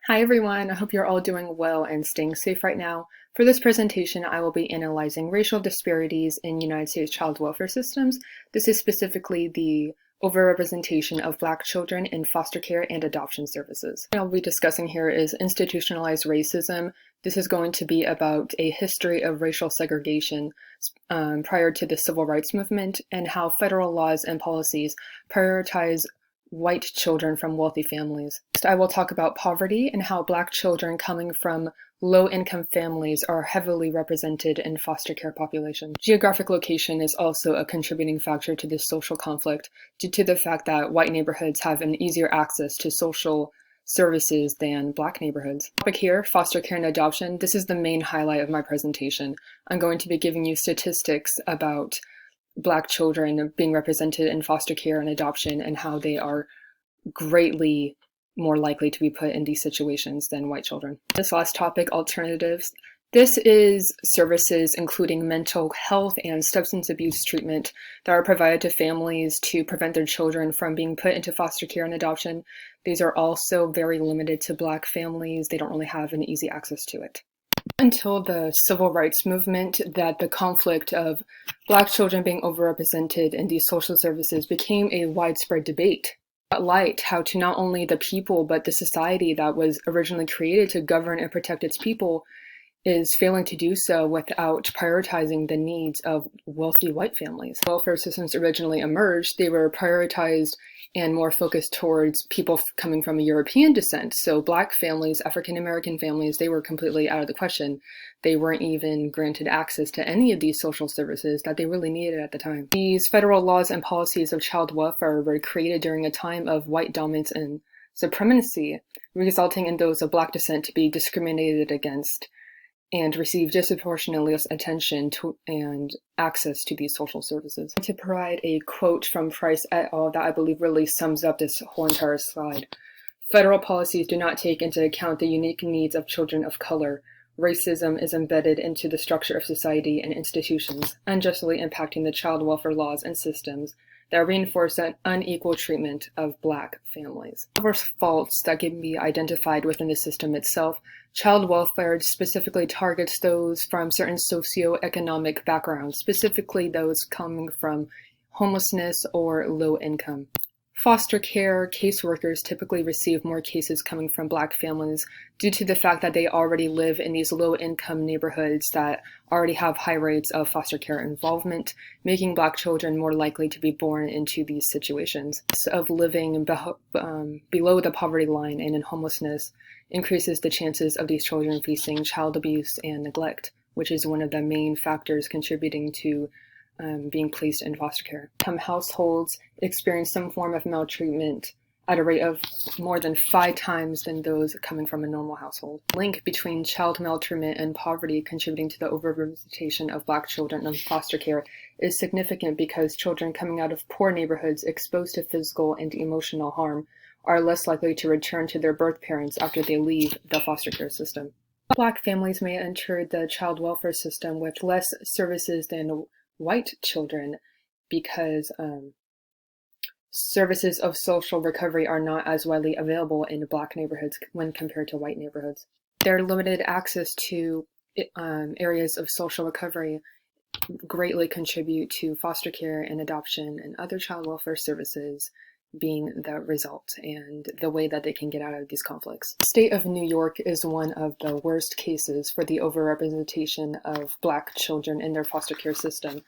Hi everyone, I hope you're all doing well and staying safe right now. For this presentation, I will be analyzing racial disparities in United States child welfare systems. This is specifically the overrepresentation of Black children in foster care and adoption services. What I'll be discussing here is institutionalized racism. This is going to be about a history of racial segregation prior to the civil rights movement and how federal laws and policies prioritize white children from wealthy families. Next, I will talk about poverty and how Black children coming from low-income families are heavily represented in foster care populations. Geographic location is also a contributing factor to this social conflict due to the fact that white neighborhoods have an easier access to social services than Black neighborhoods. Topic here, foster care and adoption. This is the main highlight of my presentation. I'm going to be giving you statistics about Black children being represented in foster care and adoption and how they are greatly more likely to be put in these situations than white children. This last topic, alternatives. This is services including mental health and substance abuse treatment that are provided to families to prevent their children from being put into foster care and adoption. These are also very limited to Black families. They don't really have an easy access to it. Until the civil rights movement that the conflict of Black children being overrepresented in these social services became a widespread debate. Light how to not only the people but the society that was originally created to govern and protect its people is failing to do so without prioritizing the needs of wealthy white families. Welfare systems originally emerged, they were prioritized and more focused towards people coming from a European descent. So Black families, African American families, they were completely out of the question. They weren't even granted access to any of these social services that they really needed at the time. These federal laws and policies of child welfare were created during a time of white dominance and supremacy, resulting in those of Black descent to be discriminated against and receive disproportionately less attention and access to these social services. To provide a quote from Price et al. That I believe really sums up this whole entire slide. Federal policies do not take into account the unique needs of children of color. Racism is embedded into the structure of society and institutions, unjustly impacting the child welfare laws and systems that reinforce an unequal treatment of Black families. There are faults that can be identified within the system itself. Child welfare specifically targets those from certain socioeconomic backgrounds, specifically those coming from homelessness or low income. Foster care caseworkers typically receive more cases coming from Black families due to the fact that they already live in these low-income neighborhoods that already have high rates of foster care involvement, making Black children more likely to be born into these situations. Of living below the poverty line and in homelessness increases the chances of these children facing child abuse and neglect, which is one of the main factors contributing to being placed in foster care. Some households experience some form of maltreatment at a rate of more than 5 times than those coming from a normal household. Link between child maltreatment and poverty contributing to the overrepresentation of Black children in foster care is significant because children coming out of poor neighborhoods exposed to physical and emotional harm are less likely to return to their birth parents after they leave the foster care system. Black families may enter the child welfare system with less services than white children because services of social recovery are not as widely available in Black neighborhoods when compared to white neighborhoods. Their limited access to areas of social recovery greatly contribute to foster care and adoption and other child welfare services being the result and the way that they can get out of these conflicts. The state of New York is one of the worst cases for the overrepresentation of Black children in their foster care system.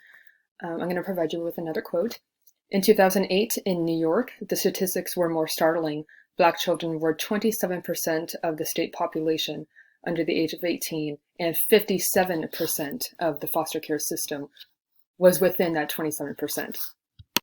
I'm going to provide you with another quote. In 2008 in New York, the statistics were more startling. Black children were 27% of the state population under the age of 18, and 57% of the foster care system was within that 27%.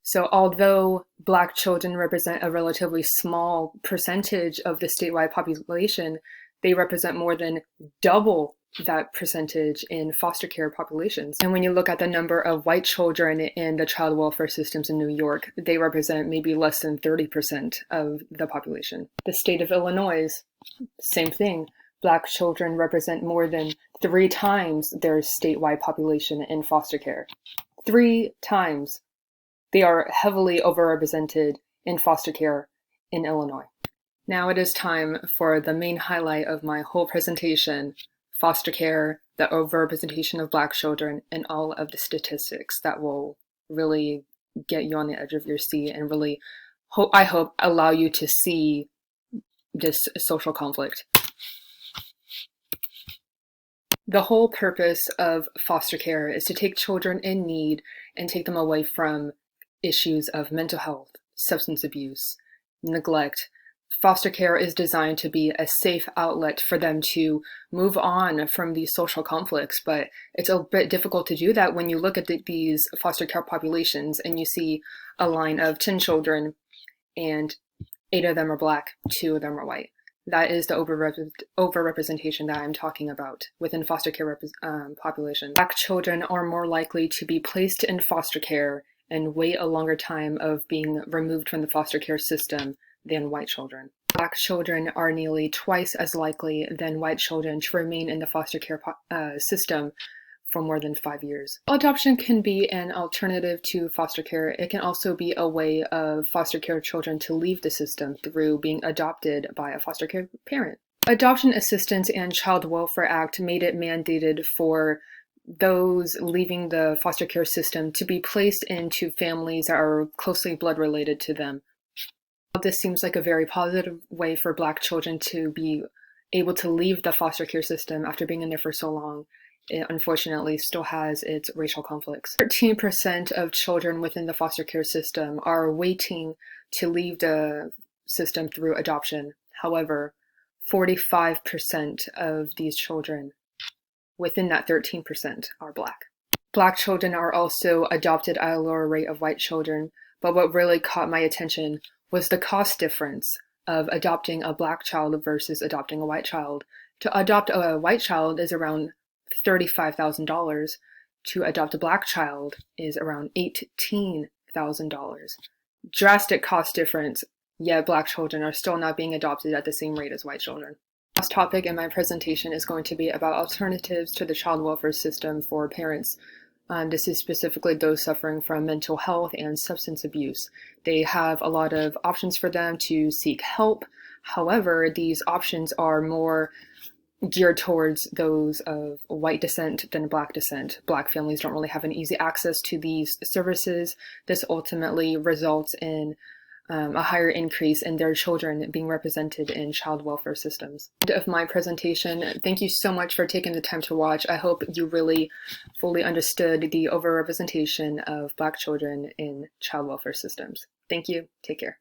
So although Black children represent a relatively small percentage of the statewide population, they represent more than double that percentage in foster care populations. And when you look at the number of white children in the child welfare systems in New York, they represent maybe less than 30% of the population. The state of Illinois, same thing. Black children represent more than 3 times their statewide population in foster care. 3 times. They are heavily overrepresented in foster care in Illinois. Now it is time for the main highlight of my whole presentation, foster care, the overrepresentation of Black children, and all of the statistics that will really get you on the edge of your seat and really, I hope, allow you to see this social conflict. The whole purpose of foster care is to take children in need and take them away from issues of mental health, substance abuse, neglect. Foster care is designed to be a safe outlet for them to move on from these social conflicts, but it's a bit difficult to do that when you look at these foster care populations and you see a line of 10 children and 8 of them are Black, 2 of them are white. That is the overrepresentation that I'm talking about within foster care populations. Black children are more likely to be placed in foster care and wait a longer time of being removed from the foster care system than white children. Black children are nearly twice as likely than white children to remain in the foster care system for more than 5 years. Adoption can be an alternative to foster care. It can also be a way of foster care children to leave the system through being adopted by a foster care parent. Adoption Assistance and Child Welfare Act made it mandated for those leaving the foster care system to be placed into families that are closely blood related to them. This seems like a very positive way for Black children to be able to leave the foster care system after being in there for so long. It unfortunately still has its racial conflicts. 13% of children within the foster care system are waiting to leave the system through adoption. However, 45% of these children within that 13% are Black. Black children are also adopted at a lower rate of white children, but what really caught my attention was the cost difference of adopting a Black child versus adopting a white child. To adopt a white child is around $35,000. To adopt a Black child is around $18,000. Drastic cost difference, yet Black children are still not being adopted at the same rate as white children. The last topic in my presentation is going to be about alternatives to the child welfare system for parents. This is specifically those suffering from mental health and substance abuse. They have a lot of options for them to seek help. However, these options are more geared towards those of white descent than Black descent. Black families don't really have an easy access to these services. This ultimately results in a higher increase in their children being represented in child welfare systems. End of my presentation. Thank you so much for taking the time to watch. I hope you really fully understood the overrepresentation of Black children in child welfare systems. Thank you. Take care.